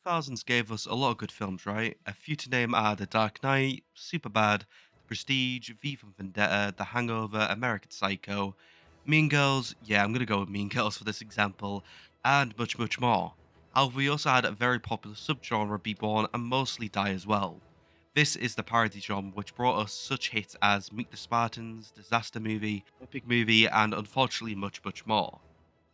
2000s gave us a lot of good films, right? A few to name are The Dark Knight, Superbad, The Prestige, V for Vendetta, The Hangover, American Psycho, Mean Girls, yeah, I'm gonna go with Mean Girls for this example, and much, much more. However, we also had a very popular subgenre be born and mostly die as well. This is the parody genre which brought us such hits as Meet the Spartans, Disaster Movie, Epic Movie, and unfortunately much, much more.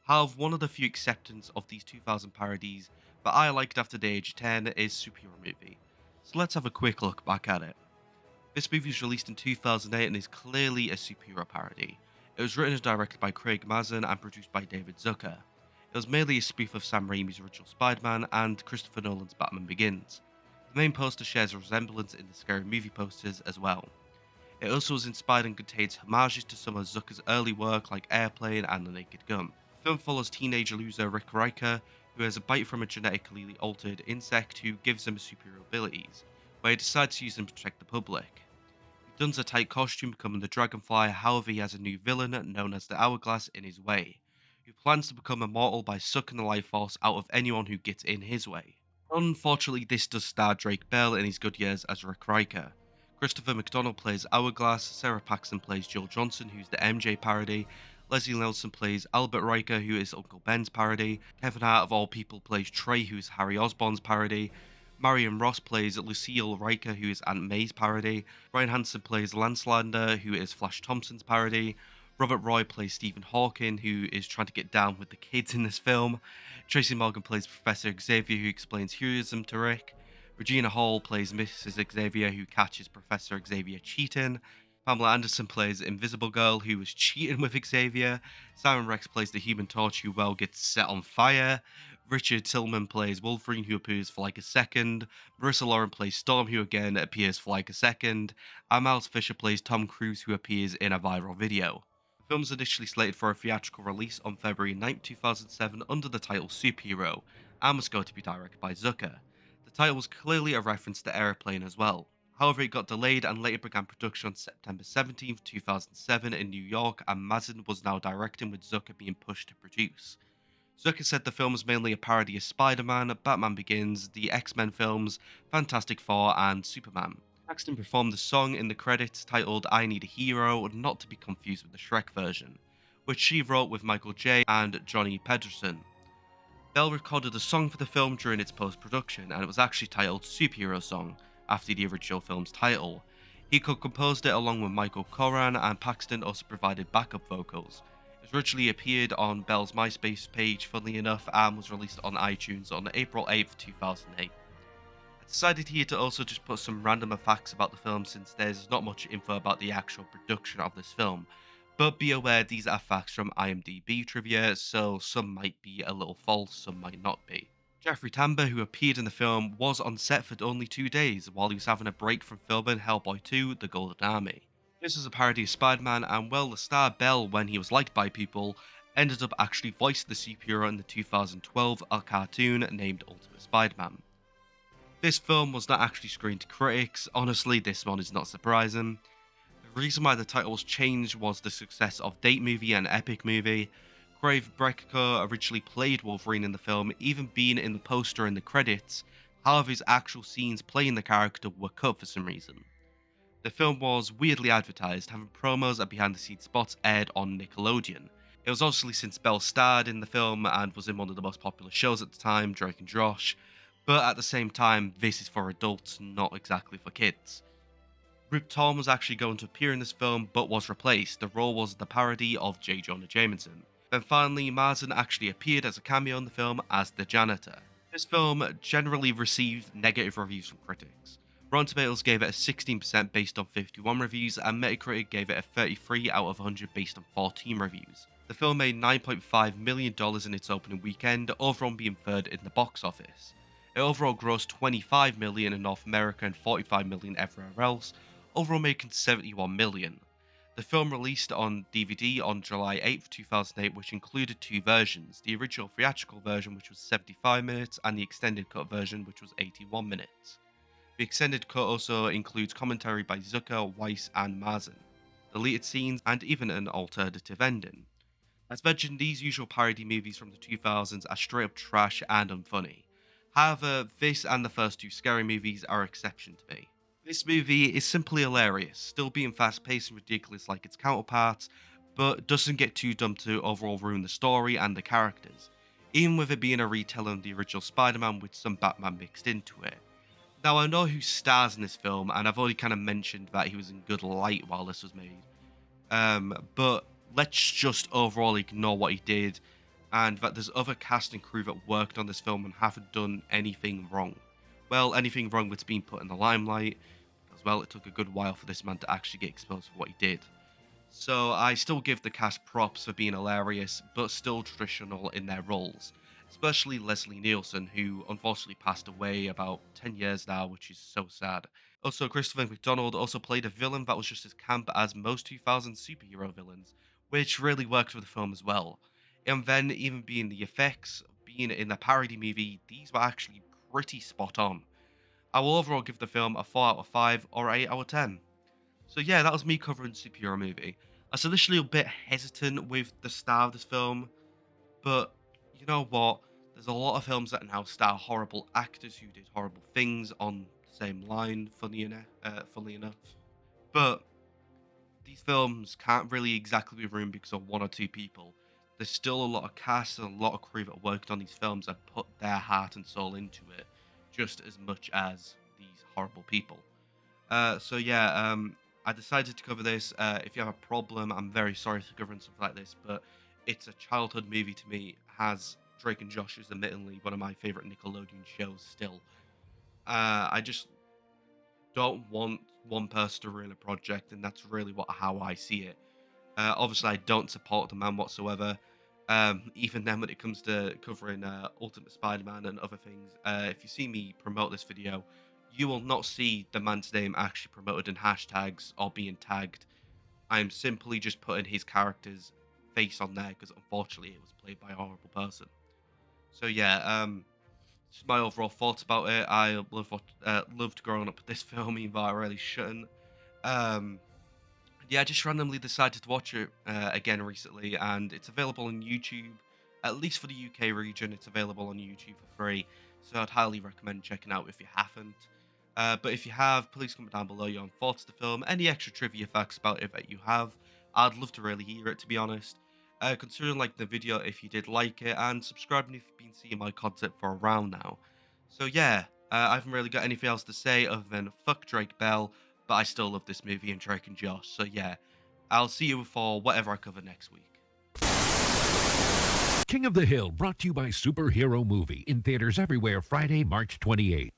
However, one of the few acceptance of these 2000 parodies that I liked after the age of 10 is Superhero Movie. So let's have a quick look back at it. This movie was released in 2008 and is clearly a superhero parody. It was written and directed by Craig Mazin and produced by David Zucker. It was mainly a spoof of Sam Raimi's original Spider-Man and Christopher Nolan's Batman Begins. The main poster shares a resemblance in the Scary Movie posters as well. It also was inspired and contains homages to some of Zucker's early work like Airplane and The Naked Gun. The film follows teenage loser Rick Riker, who has a bite from a genetically altered insect who gives him superior abilities, but he decides to use them to protect the public. He dons a tight costume becoming the Dragonfly, however he has a new villain known as the Hourglass in his way, who plans to become immortal by sucking the life force out of anyone who gets in his way. Unfortunately, this does star Drake Bell in his good years as Rick Riker. Christopher McDonald plays Hourglass, Sarah Paxton plays Jill Johnson, who's the MJ parody, Leslie Nelson plays Albert Riker, who is Uncle Ben's parody, Kevin Hart, of all people, plays Trey, who's Harry Osborn's parody, Marion Ross plays Lucille Riker, who is Aunt May's parody, Brian Hansen plays Lance Lander, who is Flash Thompson's parody, Robert Roy plays Stephen Hawking, who is trying to get down with the kids in this film. Tracy Morgan plays Professor Xavier, who explains Hueyism to Rick. Regina Hall plays Mrs. Xavier, who catches Professor Xavier cheating. Pamela Anderson plays Invisible Girl, who was cheating with Xavier. Simon Rex plays the Human Torch, who, well, gets set on fire. Richard Tillman plays Wolverine, who appears for like a second. Marissa Lauren plays Storm, who again appears for like a second. And Miles Fisher plays Tom Cruise, who appears in a viral video. The film was initially slated for a theatrical release on February 9, 2007 under the title Superhero, and was going to be directed by Zucker. The title was clearly a reference to Airplane as well. However, it got delayed and later began production on September 17, 2007 in New York, and Mazin was now directing with Zucker being pushed to produce. Zucker said the film was mainly a parody of Spider-Man, Batman Begins, the X-Men films, Fantastic Four, and Superman. Paxton performed the song in the credits titled I Need a Hero, not to be confused with the Shrek version, which she wrote with Michael J. and Johnny Pedersen. Bell recorded a song for the film during its post-production, and it was actually titled Superhero Song, after the original film's title. He co-composed it along with Michael Coran, and Paxton also provided backup vocals. It originally appeared on Bell's MySpace page, funnily enough, and was released on iTunes on April 8th, 2008. I decided here to also just put some random facts about the film since there's not much info about the actual production of this film. But be aware these are facts from IMDb trivia, so some might be a little false, some might not be. Jeffrey Tambor, who appeared in the film, was on set for only 2 days while he was having a break from filming Hellboy 2: The Golden Army. This was a parody of Spider-Man, and well, the star Bell, when he was liked by people, ended up actually voicing the superhero in the 2012 cartoon named Ultimate Spider-Man. This film was not actually screened to critics. Honestly, this one is not surprising. The reason why the title was changed was the success of Date Movie and Epic Movie. Crave Brecko originally played Wolverine in the film, even being in the poster and the credits. However, his actual scenes playing the character were cut for some reason. The film was weirdly advertised, having promos and behind the scenes spots aired on Nickelodeon. It was obviously since Bell starred in the film and was in one of the most popular shows at the time, Drake and Josh, but at the same time, this is for adults, not exactly for kids. Rip Torn was actually going to appear in this film, but was replaced. The role was the parody of J. Jonah Jameson. Then finally, Marsden actually appeared as a cameo in the film as the janitor. This film generally received negative reviews from critics. Rotten Tomatoes gave it a 16% based on 51 reviews, and Metacritic gave it a 33 out of 100 based on 14 reviews. The film made $9.5 million in its opening weekend, overall being third in the box office. It overall grossed $25 million in North America and $45 million everywhere else, overall making $71 million. The film released on DVD on July 8, 2008, which included two versions, the original theatrical version, which was 75 minutes, and the extended cut version, which was 81 minutes. The extended cut also includes commentary by Zucker, Weiss, and Mazen, deleted scenes, and even an alternative ending. As mentioned, these usual parody movies from the 2000s are straight up trash and unfunny. However, this and the first two Scary movies are exception to me. This movie is simply hilarious, still being fast paced and ridiculous like its counterparts, but doesn't get too dumb to overall ruin the story and the characters, even with it being a retelling of the original Spider Man with some Batman mixed into it. Now, I know who stars in this film, and I've already kind of mentioned that he was in good light while this was made. But let's just overall ignore what he did, and that there's other cast and crew that worked on this film and haven't done anything wrong. Well, anything wrong that's been put in the limelight, because, well, it took a good while for this man to actually get exposed for what he did. So I still give the cast props for being hilarious, but still traditional in their roles. Especially Leslie Nielsen, who unfortunately passed away about 10 years now, which is so sad. Also, Christopher McDonald also played a villain that was just as camp as most 2000 superhero villains, which really worked for the film as well. And then, even being the effects, being in the parody movie, these were actually pretty spot on. I will overall give the film a 4 out of 5 or 8 out of 10. So yeah, that was me covering superhero movie. I was initially a bit hesitant with the star of this film, but you know what? There's a lot of films that now star horrible actors who did horrible things on the same line. Funny enough, but these films can't really exactly be ruined because of one or two people. There's still a lot of cast and a lot of crew that worked on these films and put their heart and soul into it, just as much as these horrible people. So yeah, I decided to cover this. If you have a problem, I'm very sorry for covering stuff like this, but it's a childhood movie to me. It has Drake and Josh is admittedly one of my favorite Nickelodeon shows still. I just don't want one person to ruin a project, and that's really how I see it. Obviously, I don't support the man whatsoever. Even then, when it comes to covering Ultimate Spider-Man and other things, if you see me promote this video, you will not see the man's name actually promoted in hashtags or being tagged. I'm simply just putting his character's face on there because unfortunately it was played by a horrible person. So yeah, just my overall thoughts about it. Loved growing up with this film, even though I really shouldn't. Um, yeah, I just randomly decided to watch it again recently, and it's available on YouTube. At least for the UK region, it's available on YouTube for free. So I'd highly recommend checking out if you haven't. But if you have, please comment down below your own thoughts of the film, any extra trivia facts about it that you have. I'd love to really hear it, to be honest. Consider liking the video if you did like it, and subscribing if you've been seeing my content for a while now. So yeah, I haven't really got anything else to say other than fuck Drake Bell, but I still love this movie and Drake and Josh. So yeah, I'll see you for whatever I cover next week. King of the Hill, brought to you by Superhero Movie, in theaters everywhere Friday, March 28th.